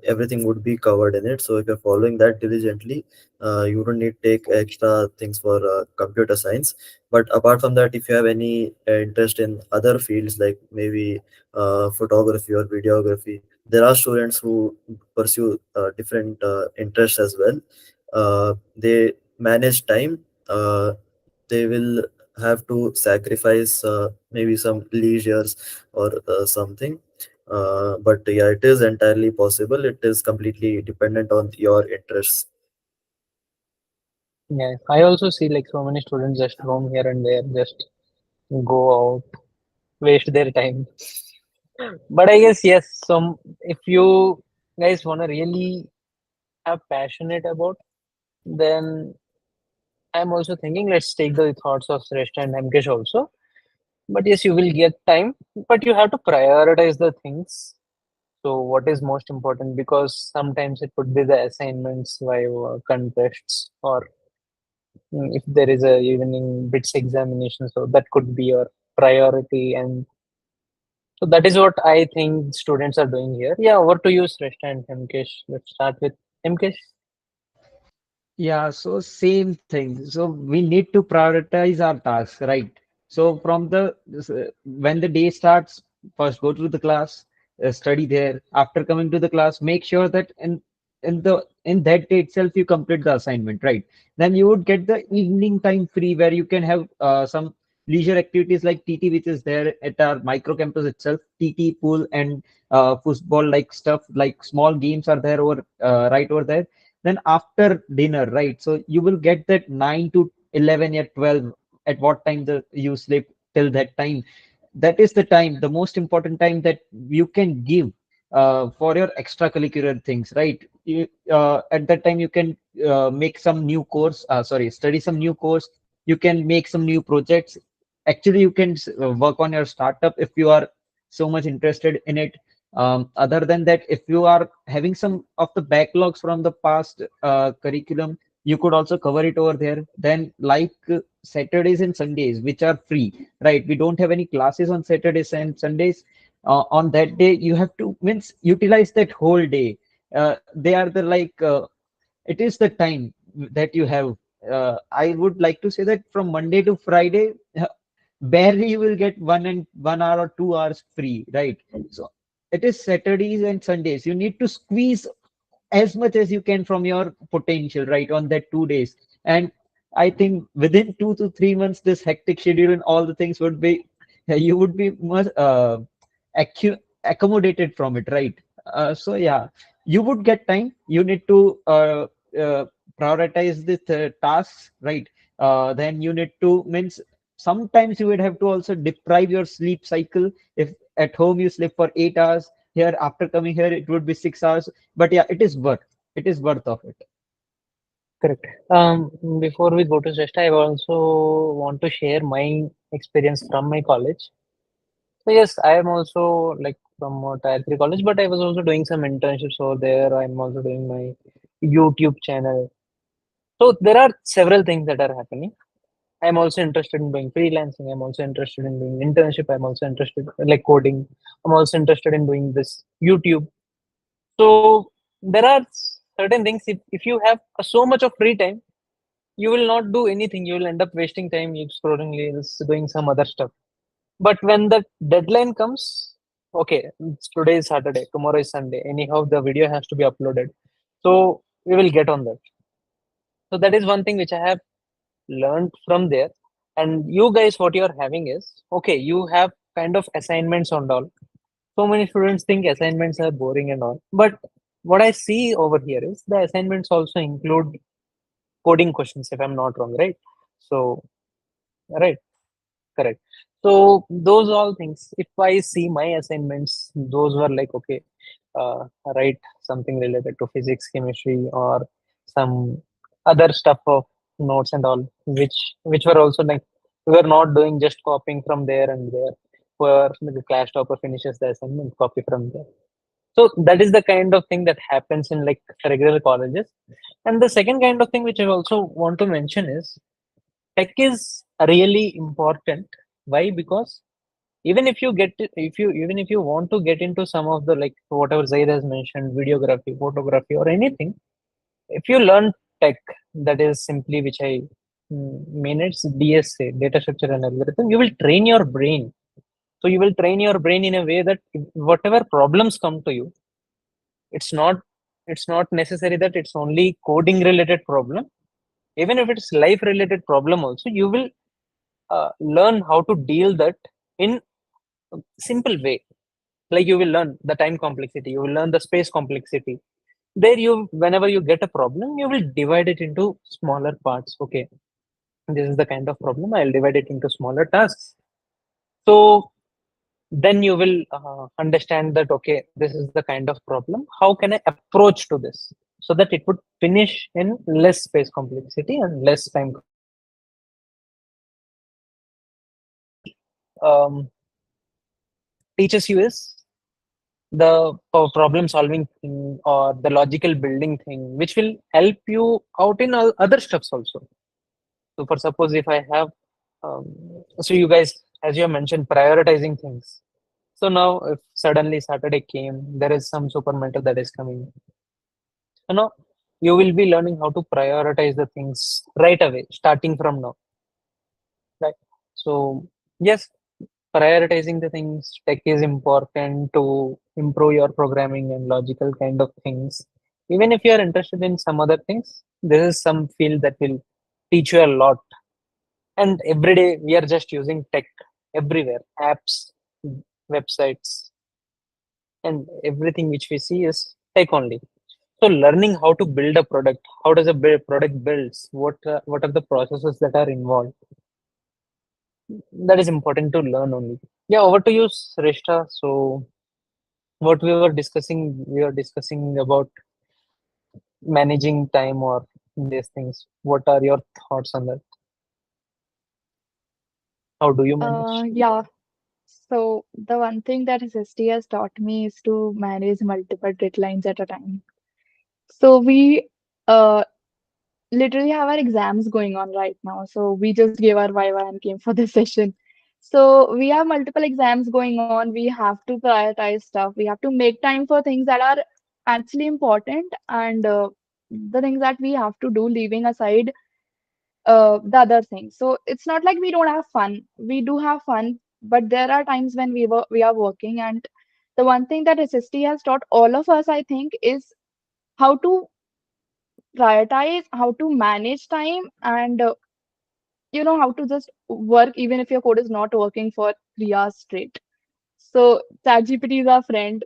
everything would be covered in it. So if you're following that diligently, you don't need to take extra things for computer science. But apart from that, if you have any interest in other fields like maybe photography or videography, there are students who pursue different interests as well. They manage time. They will have to sacrifice maybe some leisures or something. But yeah, it is entirely possible. It is completely dependent on your interests. Yeah, I also see like so many students just roam here and there, just go out, waste their time. But I guess yes, some if you guys wanna really have passionate about, then I'm also thinking let's take the thoughts of Shrestha and Hemkesh also. But yes, you will get time, but you have to prioritize the things. So what is most important? Because sometimes it could be the assignments, viva, contests, or if there is a evening bits examination. So that could be your priority, and so that is what I think students are doing here. Yeah, over to you, Shrestha and Hemkesh. Let's start with Hemkesh. Yeah, so same thing. So we need to prioritize our tasks, right? So when the day starts, first go to the class, study there. After coming to the class, make sure that in that day itself you complete the assignment, right? Then you would get the evening time free where you can have some leisure activities like TT, which is there at our micro campus itself. TT, pool, and football like stuff like small games are there over right over there. then after dinner, right? So you will get that 9 to 11 or 12, at what time you sleep till that time. That is the time, the most important time that you can give for your extracurricular things, right? At that time you can make some new course, study some new course. You can make some new projects. Actually, you can work on your startup if you are so much interested in it. Other than that, if you are having some of the backlogs from the past curriculum, you could also cover it over there. Then, like Saturdays and Sundays, which are free, right? We don't have any classes on Saturdays and Sundays. On that day, you have to means utilize that whole day. They are the it is the time that you have. I would like to say that from Monday to Friday, barely you will get 1 hour or 2 hours free, right? So it is Saturdays and Sundays. You need to squeeze as much as you can from your potential, right, on that 2 days. And I think within 2 to 3 months, this hectic schedule and all the things would be, you would be much accommodated from it, right? So yeah, you would get time. You need to uh, prioritize the tasks, right? Then you need to means sometimes you would have to also deprive your sleep cycle. If at home you sleep for 8 hours, here after coming here it would be 6 hours. But yeah, it is worth of it. Correct. Before we go to Shrestha, I also want to share my experience from my college. So yes, I am also like from a tier 3 college, but I was also doing some internships over there. I'm also doing my YouTube channel. So there are several things that are happening. I'm also interested in doing freelancing. I'm also interested in doing internship. I'm also interested in like coding. I'm also interested in doing this YouTube. So there are certain things. If you have so much of free time, you will not do anything. You will end up wasting time. You scrolling reels, doing some other stuff. But when the deadline comes, okay, today is Saturday, tomorrow is Sunday. Anyhow, the video has to be uploaded. So we will get on that. So that is one thing which I have learned from there. And you guys, what you're having is okay, you have kind of assignments and all. So many students think assignments are boring and all. But what I see over here is the assignments also include coding questions, if I'm not wrong, right? So, right. Correct. So those all things, if I see my assignments, those were like, okay, write something related to physics, chemistry, or some other stuff of notes and all, which were also like we were not doing just copying from there and there. Where the class topper finishes the assignment, copy from there. So that is the kind of thing that happens in like regular colleges. And the second kind of thing which I also want to mention is tech is really important. Why? Because even if you even if you want to get into some of the like whatever Zaid has mentioned, videography, photography, or anything, if you learn tech, that is simply which I mean it's DSA, data structure and algorithm, you will train your brain. So you will train your brain in a way that whatever problems come to you, it's not it's not necessary that it's only coding related problem. Even if it's life related problem also, you will learn how to deal that in a simple way. Like you will learn the time complexity, you will learn the space complexity. There you, whenever you get a problem, you will divide it into smaller parts. Okay, this is the kind of problem, I'll divide it into smaller tasks. So then you will understand that okay, this is the kind of problem, how can I approach to this so that it would finish in less space complexity and less time complexity. Um, Teaches you is the problem solving thing or the logical building thing, which will help you out in other stuffs also. So for suppose if I have um, so you guys, as you have mentioned, prioritizing things. So now if suddenly Saturday came, there is some super mentor that is coming, you know, you will be learning how to prioritize the things right away starting from now, right? So yes, prioritizing the things, tech is important to improve your programming and logical kind of things. Even if you are interested in some other things, this is some field that will teach you a lot. And every day we are just using tech everywhere, apps, websites, and everything which we see is tech only. So learning how to build a product, how does a product builds, what are the processes that are involved, that is important to learn only. Yeah, over to you, Srishta. So what we were discussing about managing time or these things. What are your thoughts on that? How do you manage? Yeah. So the one thing that SST has taught me is to manage multiple deadlines at a time. So we uh, literally have our exams going on right now. So we just gave our Viva and came for this session. So we have multiple exams going on. We have to prioritize stuff. We have to make time for things that are actually important and the things that we have to do, leaving aside the other things. So it's not like we don't have fun. We do have fun, but there are times when we are working. And the one thing that SST has taught all of us, I think, is how to prioritize, how to manage time, and how to just work even if your code is not working for 3 hours straight. So ChatGPT is our friend.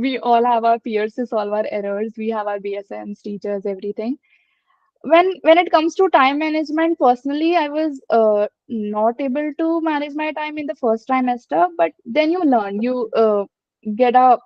We all have our peers to solve our errors. We have our BSMs, teachers, everything. When it comes to time management, personally, I was not able to manage my time in the first trimester, but then you learn. Get a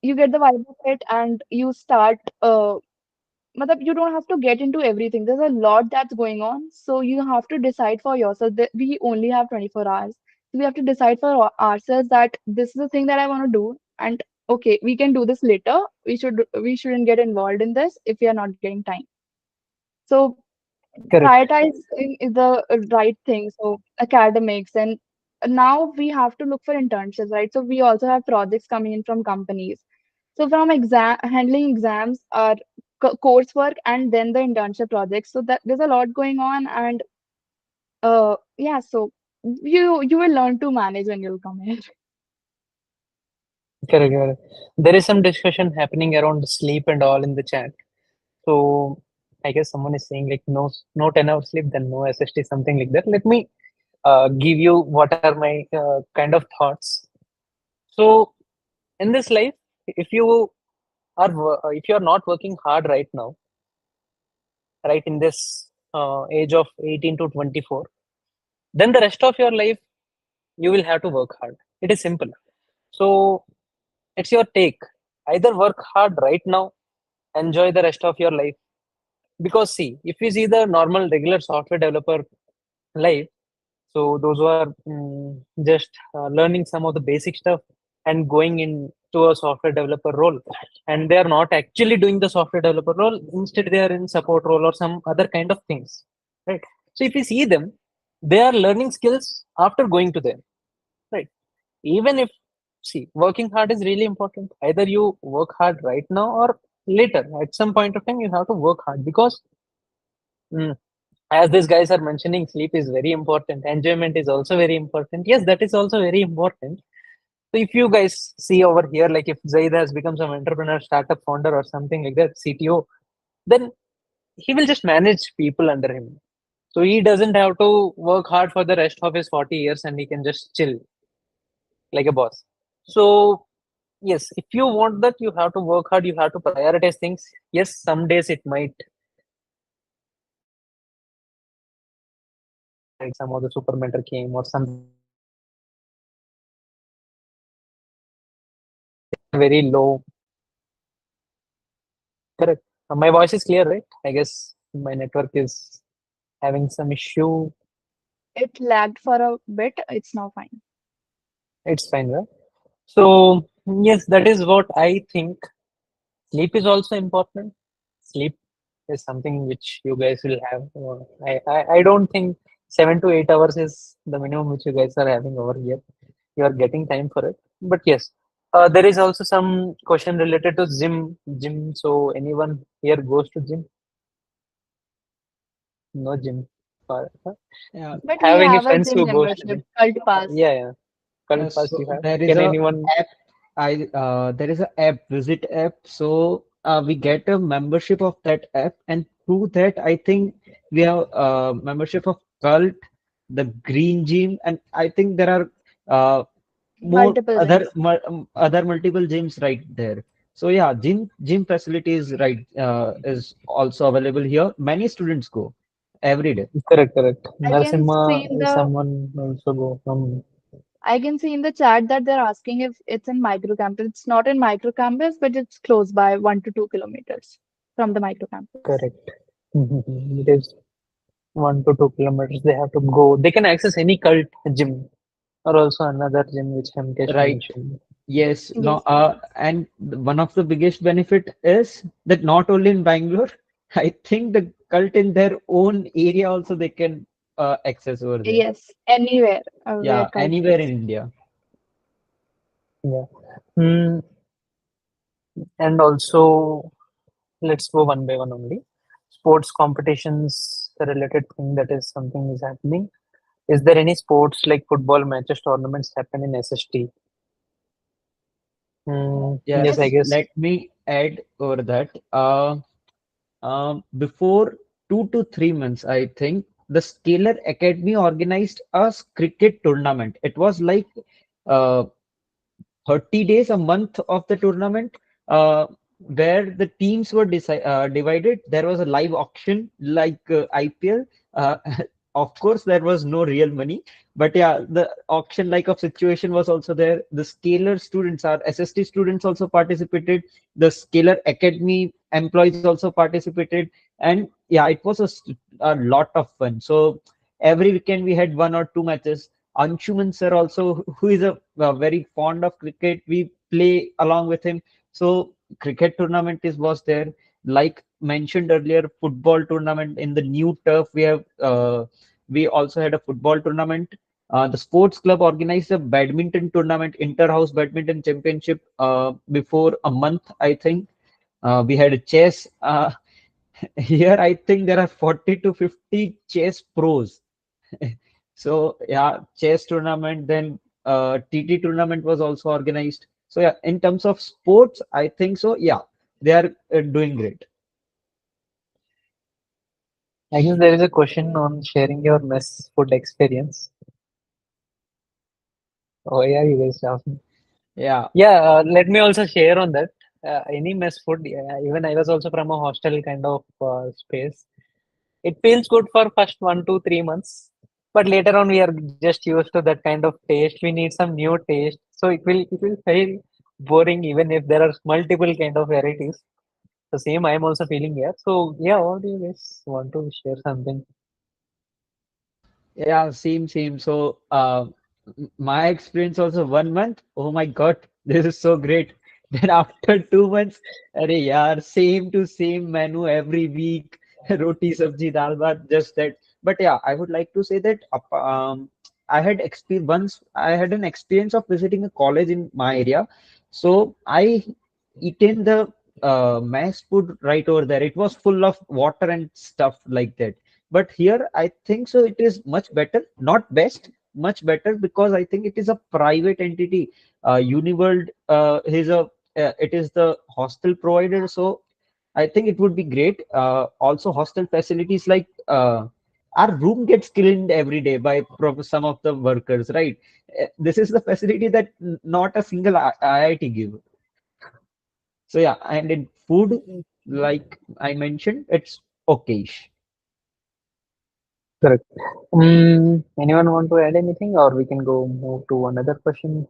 you get the vibe of it, and you start. Matlab, you don't have to get into everything. There's a lot that's going on. So you have to decide for yourself that we only have 24 hours. So we have to decide for ourselves that this is the thing that I want to do. And okay, we can do this later. We shouldn't get involved in this if we are not getting time. So Correct. prioritizing is the right thing. So academics, and now we have to look for internships, right? So we also have projects coming in from companies. So from exam handling exams are coursework and then the internship projects. So that there's a lot going on, and yeah, so you will learn to manage when you'll come here. Correct, correct. There is some discussion happening around sleep and all in the chat. So I guess someone is saying like no 10 hours sleep, then no SST, something like that. Let me give you what are my kind of thoughts. So in this life, if you if you are not working hard right now, right in this age of 18 to 24, then the rest of your life you will have to work hard. It is simple. So it's your take. Either work hard right now, enjoy the rest of your life. Because see, if we see the normal regular software developer life, so those who are just learning some of the basic stuff and going into a software developer role, and they are not actually doing the software developer role. Instead, they are in support role or some other kind of things, right? So if you see them, they are learning skills after going to there, right? Even if see, working hard is really important. Either you work hard right now or later. At some point of time, you have to work hard because mm, as these guys are mentioning, sleep is very important. Enjoyment is also very important. Yes, that is also very important. So if you guys see over here, like if Zaid has become some entrepreneur, startup founder or something like that, CTO, then he will just manage people under him. So he doesn't have to work hard for the rest of his 40 years and he can just chill like a boss. So yes, if you want that, you have to work hard, you have to prioritize things. Yes, some days it might like some of the super mentor came or something very low. Correct. My voice is clear, right? I guess my network is having some issue. It lagged for a bit. It's now fine. It's fine, right? So yes, that is what I think. Sleep is also important. Sleep is something which you guys will have. I don't think 7 to 8 hours is the minimum which you guys are having over here. You are getting time for it. But yes, there is also some question related to gym. Gym. So anyone here goes to gym? No gym. Yeah. But we Have any have a friends gym who goes to membership, gym? Cult Pass. Yeah, yeah. Cult pass So you have. there is Can a anyone? app. There is a app, Visit app. So we get a membership of that app, and through that, I think we have membership of Cult, the Green Gym, and I think there are more Multiple gyms. other multiple gyms right there. So yeah, gym facilities, right, is also available here. Many students go every day. Correct, correct. I can see Narasimha in is the someone also go from. I can see in the chat that they're asking if it's in micro campus. It's not in micro campus, but it's close by 1 to 2 kilometers from the micro campus. Correct. It is 1 to 2 kilometers. They have to go. They can access any cult gym or also another gym which Hamkesh Right. mentioned. Yes. No. Yes. And one of the biggest benefit is that not only in Bangalore, I think the cult in their own area also they can access over there. Yes. Anywhere where Yeah, cult anywhere in is. India. Yeah. Mm, and also, let's go one by one only. Sports competitions, the related thing that is something is happening. Is there any sports like football matches, tournaments happen in SST? Yes, I Yes. guess. Let me add over that. Before 2 to 3 months, I think the Scalar Academy organized a cricket tournament. It was like uh, 30 days, a month of the tournament, where the teams were divided. There was a live auction like IPL. Uh, of course, there was no real money, but yeah, the auction like of situation was also there. The Scalar students, our SST students also participated. The Scalar Academy employees also participated. And yeah, it was a lot of fun. So every weekend we had 1 or 2 matches. Anshuman sir also, who is very fond of cricket, we play along with him. So cricket tournament is was there. Like mentioned earlier, football tournament in the new turf. We also had a football tournament. The sports club organized a badminton tournament, inter-house badminton championship, before a month, I think. We had a chess. Here, I think there are 40 to 50 chess pros. So yeah, chess tournament, then TT tournament was also organized. So yeah, in terms of sports, I think so. Yeah, they are doing great. I guess there is a question on sharing your mess food experience. Oh yeah, you guys laughing. Yeah, Yeah, let me also share on that. Any mess food, yeah, even I was also from a hostel kind of space. It feels good for first 1 to 3 months, but later on we are just used to that kind of taste. We need some new taste, so it will feel boring even if there are multiple kind of varieties. The same I am also feeling here. So yeah, what do you guys want to share something? yeah, same. So my experience also 1 month. Oh my God, this is so great. Then after 2 months, arey yaar, same to same menu every week, roti, sabji, dal bhat, just that. But yeah, I would like to say that I had experience once. I had an experience of visiting a college in my area, so I eaten the mess food right over there. It was full of water and stuff like that. But here, I think so. It is much better, not best, much better, because I think it is a private entity. Uniworld is a it is the hostel provider, so I think it would be great. Also, hostel facilities like our room gets cleaned every day by some of the workers, right? This is the facility that not a single IIT give. So yeah, and in food, like I mentioned, it's okay. Correct. Anyone want to add anything, or we can go move to another question?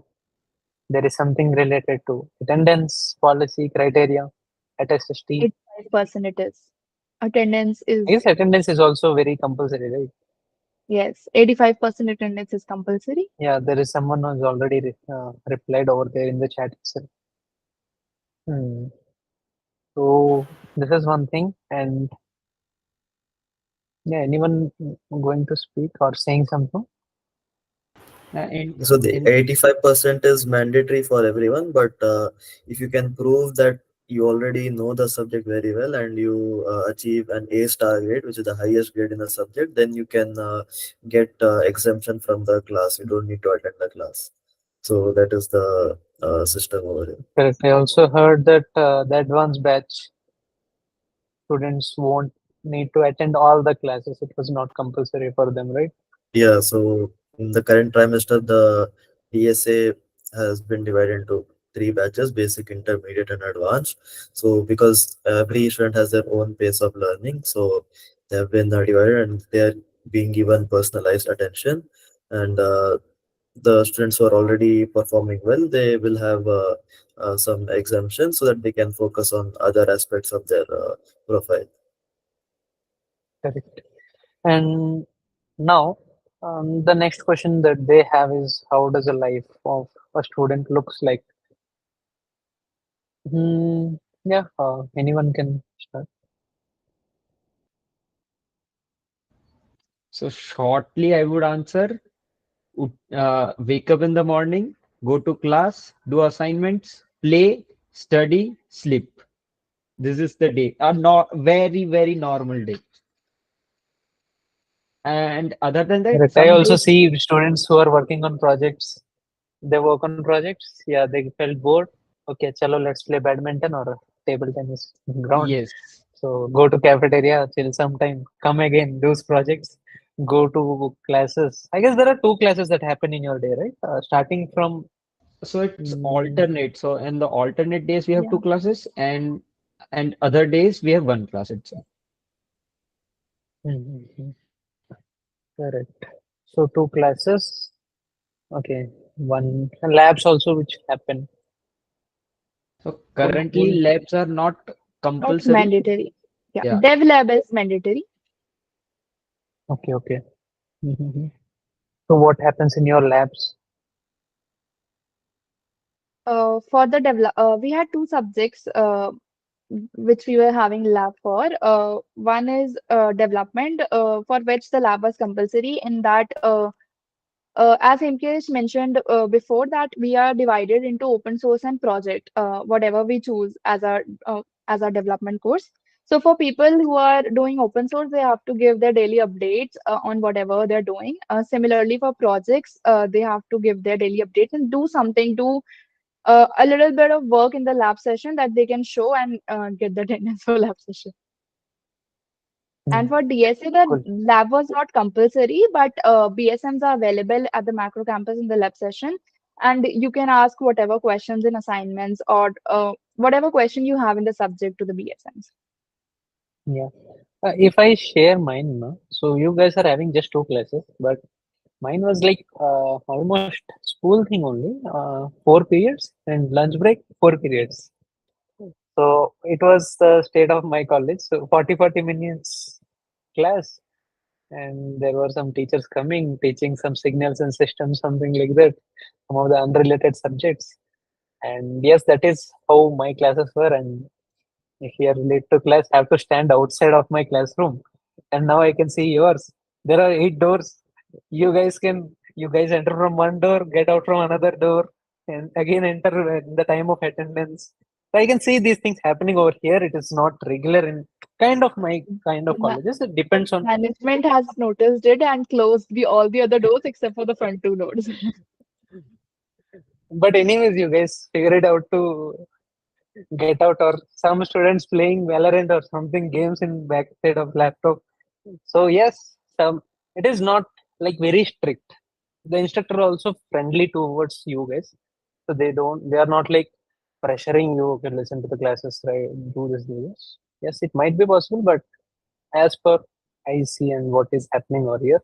There is something related to attendance policy criteria at SST. 85% it is. Attendance I is, guess attendance is also very compulsory, right? yes, 85% attendance is compulsory. Yeah, there is someone who's already replied over there in the chat itself. Hmm. So this is one thing, and yeah, anyone going to speak or saying something? In So the in 85% is mandatory for everyone, but if you can prove that you already know the subject very well and you achieve an A star grade, which is the highest grade in the subject, then you can get exemption from the class. You don't need to attend the class. So that is the system over here. Correct. I also heard that the advanced batch students won't need to attend all the classes. It was not compulsory for them, right? Yeah, so in the current trimester, the DSA has been divided into three batches: basic, intermediate, and advanced. So because every student has their own pace of learning, so they have been divided and they are being given personalized attention. And the students who are already performing well, they will have some exemptions so that they can focus on other aspects of their profile. Correct. And now, the next question that they have is, how does a life of a student looks like? Yeah, anyone can start. So shortly, I would answer, wake up in the morning, go to class, do assignments, play, study, sleep. This is the day. A no very, very normal day. And other than that, Correct. I some also days, see students who are working on projects. They work on projects. Yeah, they felt bored. Okay, chalo, let's play badminton or table tennis ground. yes. So go to cafeteria, chill some time, come again, do projects, go to classes. I guess there are two classes that happen in your day, right? Starting from So it's mm, alternate. So in the alternate days, we have two Yeah. classes, and other days we have one class itself. mm, correct. So two classes. Okay, one labs also which happen. So Cool, currently, cool. labs are not Not compulsory. mandatory. Yeah. Yeah. Dev lab is mandatory. Okay, okay. Mhm. So what happens in your labs? For the develop, we had two subjects which we were having lab for. One is development, for which the lab was compulsory. In that, as MKS mentioned before, that we are divided into open source and project, whatever we choose as our development course. So for people who are doing open source, they have to give their daily updates on whatever they're doing. Similarly, for projects, they have to give their daily updates and do something to a little bit of work in the lab session that they can show and get the attendance for lab session. And Mm, for DSA, the cool. lab was not compulsory, but BSMs are available at the macro campus in the lab session. And you can ask whatever questions in assignments or whatever question you have in the subject to the BSMs. Yeah. If I share mine, no? So you guys are having just two classes, but mine was like almost school thing only. 4 periods and lunch break, 4 periods. So it was the state of my college. So 40 minutes class, and there were some teachers coming, teaching some signals and systems, something like that, some of the unrelated subjects. And yes, that is how my classes were. And if you are late to class, have to stand outside of my classroom. And now I can see yours. There are 8 doors. You guys enter from one door, get out from another door, and again enter in the time of attendance. So I can see these things happening over here. It is not regular in kind of my kind The of colleges. It depends on. management has noticed it and closed all the other doors except for the front two doors. But anyways, you guys figure it out to get out, or some students playing Valorant or something games in backside of laptop. So yes, some it is not like very strict. The instructor also friendly towards you guys, so they are not like pressuring you. Okay, listen to the classes, right? Do this, do this. Yes, it might be possible, but as per I see and what is happening over here,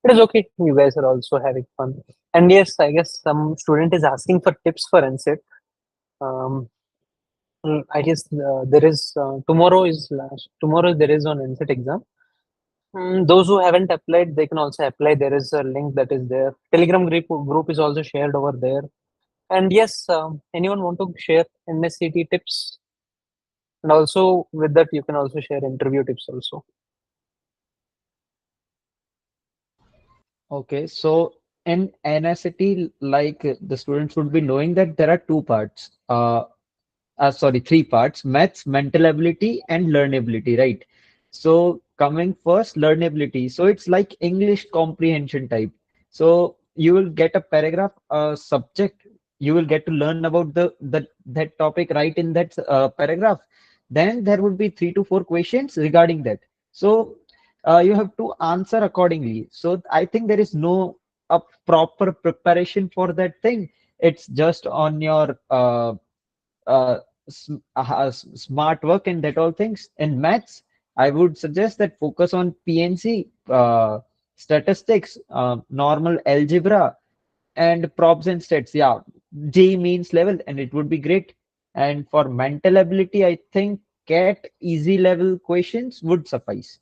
it is okay. You guys are also having fun, and yes, I guess some student is asking for tips for NSET. Um, I guess there is tomorrow there is on NSET exam. Those who haven't applied, they can also apply. There is a link that is there. Telegram group is also shared over there. And yes, anyone want to share MSCT tips? And also with that, you can also share interview tips also. Okay. So in NSCT, like the students would be knowing that there are two parts. Sorry, three parts: maths, mental ability, and learnability, right? So coming first, learnability. So it's like English comprehension type. So you will get a paragraph, subject. You will get to learn about that topic right in that paragraph. Then there would be 3 to 4 questions regarding that. So you have to answer accordingly. So I think there is no a proper preparation for that thing. it's just on your smart work and that all things. In maths, I would suggest that focus on PNC, statistics, normal algebra, and probes and stats. Yeah, J means level, and it would be great. And for mental ability, I think CAT easy level questions would suffice.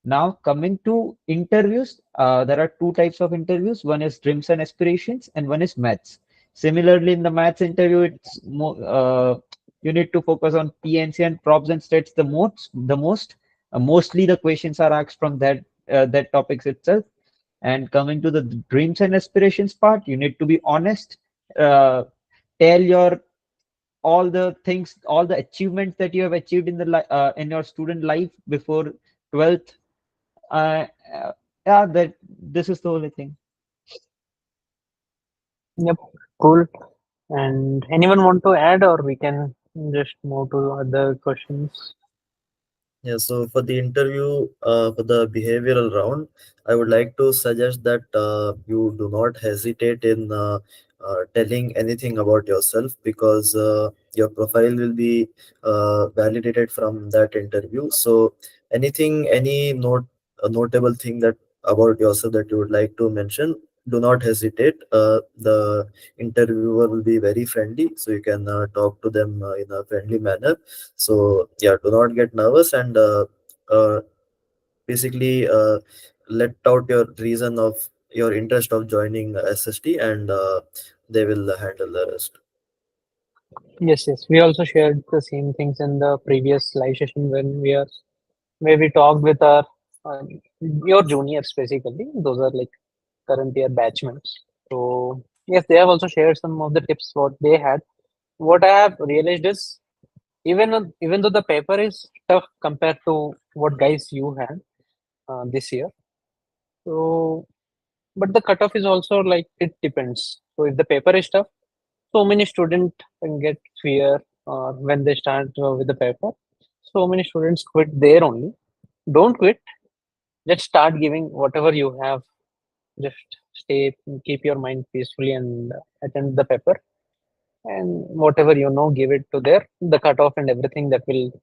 Now, coming to interviews, there are two types of interviews. One is dreams and aspirations, and one is maths. Similarly, in the maths interview, it's more you need to focus on PNC and probes and stats the most. Mostly the questions are asked from that topics itself. And coming to the dreams and aspirations part, you need to be honest. Uh, Tell your all the things, all the achievements that you have achieved in the in your student life before 12th. Uh, uh, yeah, that this is the only thing. Yep, cool. And anyone want to add, or we can just move to other questions? Yeah, so for the interview, for the behavioral round, I would like to suggest that you do not hesitate in telling anything about yourself, because your profile will be validated from that interview. So anything, any a notable thing that about yourself that you would like to mention, do not hesitate. The interviewer will be very friendly, so you can talk to them in a friendly manner. So yeah, do not get nervous, and uh, basically let out your reason of your interest of joining SST, and they will handle the rest. Yes, yes. We also shared the same things in the previous live session when we are where we talked with our your juniors basically. Those are like current year batchmates. So yes, they have also shared some of the tips what they had. What I have realized is even though the paper is tough compared to what guys you had this year, so but the cutoff is also like it depends. So if the paper is tough, so many students can get fear when they start with the paper. So many students quit there only. Don't quit. Just start giving whatever you have. Just stay, keep your mind peacefully and attend the paper. And whatever you know, give it to there. The cutoff and everything that will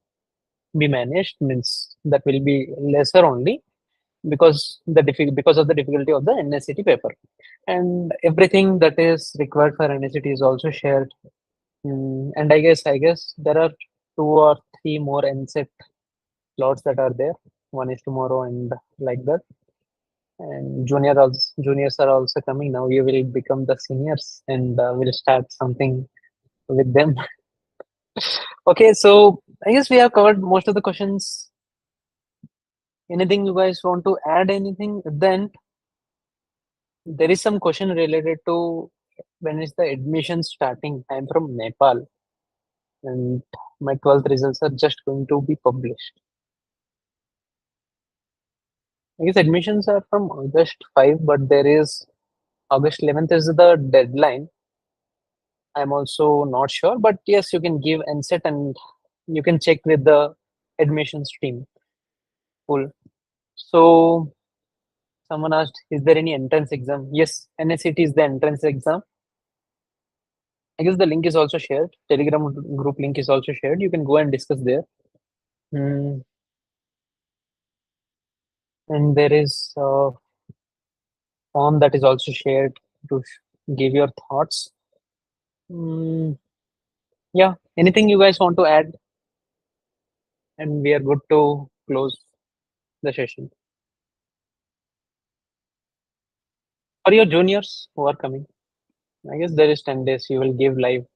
be managed means that will be lesser only because of the difficulty of the NSCT paper. And everything that is required for NSCT is also shared. And I guess there are two or three more NSET slots that are there. One is tomorrow and like that. And juniors are also coming now. You will become the seniors and will start something with them. Okay, so I guess we have covered most of the questions. Anything you guys want to add? Anything? Then there is some question related to when is the admission starting. I'm from Nepal and my 12th results are just going to be published. I guess admissions are from August 5, but there is August 11th is the deadline. I'm also not sure, but yes, you can give NSET and you can check with the admissions team. Cool. So someone asked, is there any entrance exam? Yes, NSCT is the entrance exam. I guess the link is also shared. Telegram group link is also shared. You can go and discuss there. Hmm. And there is a form that is also shared to give your thoughts. Hmm. Yeah. Anything you guys want to add? And we are good to close the session. For your juniors who are coming, I guess there is 10 days. You will give live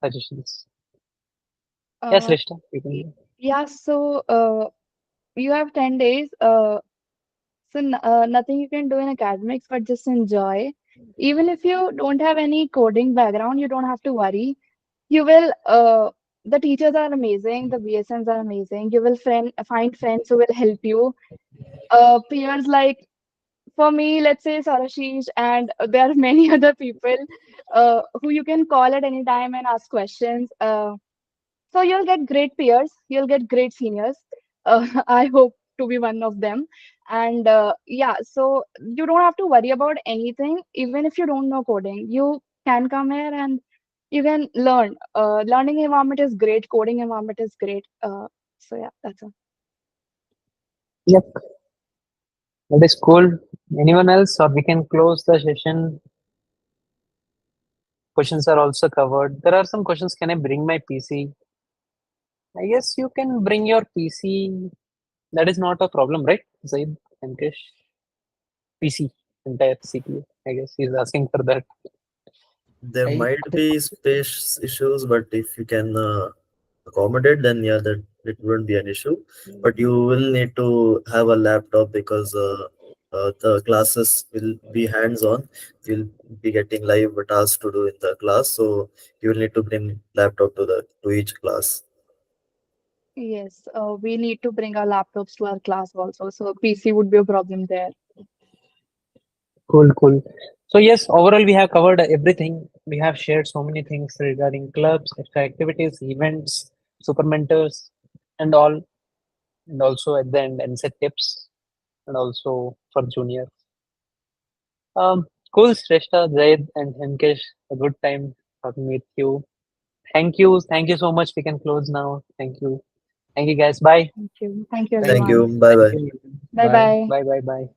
suggestions. Yes, Uh, Lishta, you can. yeah, so you have 10 days. Nothing you can do in academics, but just enjoy. Even if you don't have any coding background, you don't have to worry. You will, the teachers are amazing, the BSNs are amazing. You will find friends who will help you. Peers like, for me, let's say Sarashish, and there are many other people who you can call at any time and ask questions. So you'll get great peers, you'll get great seniors. I hope to be one of them. And yeah, so you don't have to worry about anything, even if you don't know coding. You can come here and you can learn. Learning environment is great. Coding environment is great. So yeah, that's all. Yep, that is cool. Anyone else, or we can close the session? Questions are also covered. There are some questions. Can I bring my PC? I guess you can bring your PC. That is not a problem, right? Zaid, Venkesh, PC, entire CPU. I guess he's asking for that. There I might be space issues, but if you can accommodate, then yeah, that it wouldn't be an issue. But you will need to have a laptop because the classes will be hands-on. You'll be getting live tasks to do in the class, so you will need to bring laptop to each class. Yes, we need to bring our laptops to our class also. So PC would be a problem there. Cool, cool. So yes, overall we have covered everything. We have shared so many things regarding clubs, extra activities, events, super mentors, and all, and also at the end, NSET tips, and also for juniors. Cool, Shrestha, Zaid, and Henkesh. A good time talking with you. Thank you so much. We can close now. Thank you, guys. Bye. Thank you. Thank you, thank Thank everyone. you. you. Bye Thank bye. you. Bye Bye. bye. Bye. Bye. Bye.